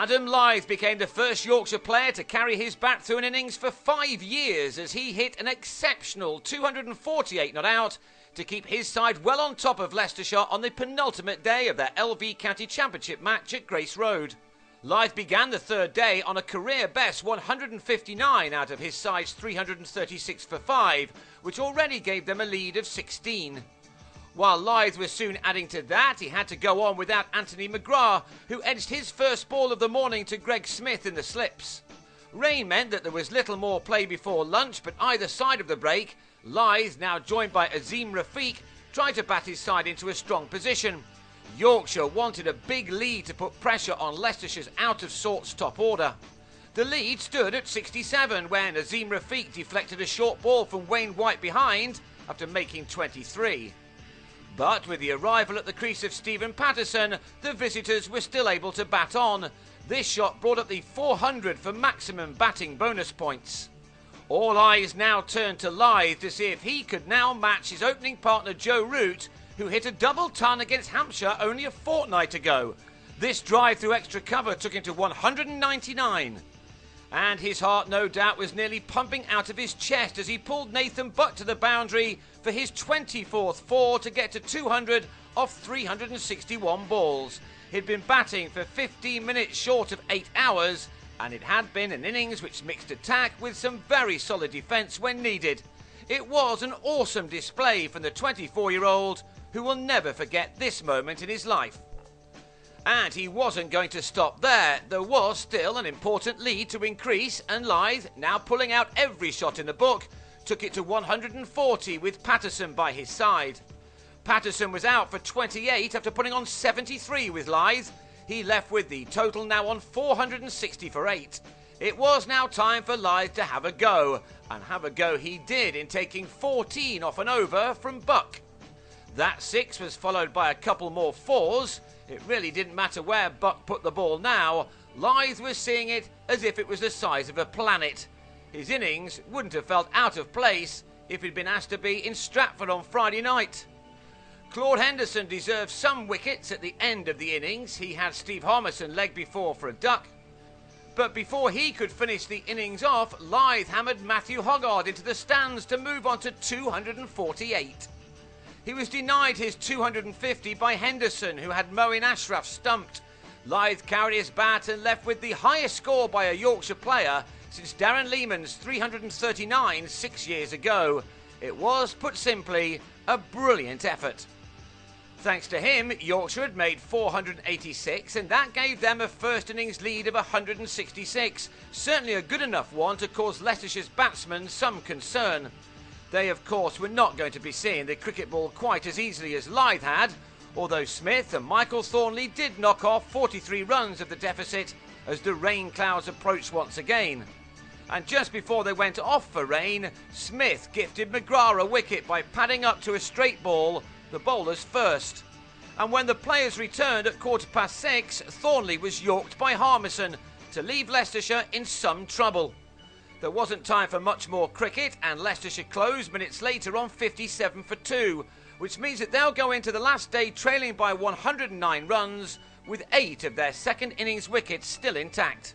Adam Lyth became the first Yorkshire player to carry his bat through an innings for 5 years as he hit an exceptional 248 not out to keep his side well on top of Leicestershire on the penultimate day of their LV County Championship match at Grace Road. Lyth began the third day on a career best 159 out of his side's 336 for 5, which already gave them a lead of 16. While Lyth was soon adding to that, he had to go on without Anthony McGrath, who edged his first ball of the morning to Greg Smith in the slips. Rain meant that there was little more play before lunch, but either side of the break, Lyth, now joined by Azim Rafiq, tried to bat his side into a strong position. Yorkshire wanted a big lead to put pressure on Leicestershire's out-of-sorts top order. The lead stood at 67 when Azim Rafiq deflected a short ball from Wayne White behind after making 23. But with the arrival at the crease of Stephen Patterson, the visitors were still able to bat on. This shot brought up the 400 for maximum batting bonus points. All eyes now turned to Lyth to see if he could now match his opening partner Joe Root, who hit a double ton against Hampshire only a fortnight ago. This drive through extra cover took him to 199. And his heart, no doubt, was nearly pumping out of his chest as he pulled Nathan Butt to the boundary for his 24th four to get to 200 off 361 balls. He'd been batting for 15 minutes short of 8 hours, and it had been an innings which mixed attack with some very solid defence when needed. It was an awesome display from the 24-year-old, who will never forget this moment in his life. And he wasn't going to stop there. There was still an important lead to increase, and Lyth, now pulling out every shot in the book, took it to 140 with Patterson by his side. Patterson was out for 28 after putting on 73 with Lyth. He left with the total now on 460 for 8. It was now time for Lyth to have a go, and have a go he did in taking 14 off an over from Buck. That 6 was followed by a couple more 4s. It really didn't matter where Buck put the ball now. Lyth was seeing it as if it was the size of a planet. His innings wouldn't have felt out of place if he'd been asked to be in Stratford on Friday night. Claude Henderson deserved some wickets at the end of the innings. He had Steve Harmison leg before for a duck. But before he could finish the innings off, Lyth hammered Matthew Hoggard into the stands to move on to 248. He was denied his 250 by Henderson, who had Moeen Ashraf stumped. Lyth carried his bat and left with the highest score by a Yorkshire player since Darren Lehman's 339 6 years ago. It was, put simply, a brilliant effort. Thanks to him, Yorkshire had made 486, and that gave them a first innings lead of 166, certainly a good enough one to cause Leicestershire's batsmen some concern. They, of course, were not going to be seeing the cricket ball quite as easily as Lyth had, although Smith and Michael Thornley did knock off 43 runs of the deficit as the rain clouds approached once again. And just before they went off for rain, Smith gifted McGrath a wicket by padding up to a straight ball, the bowler's first. And when the players returned at 6:15, Thornley was yorked by Harmison to leave Leicestershire in some trouble. There wasn't time for much more cricket, and Leicestershire closed minutes later on 57 for 2, which means that they'll go into the last day trailing by 109 runs, with 8 of their second innings wickets still intact.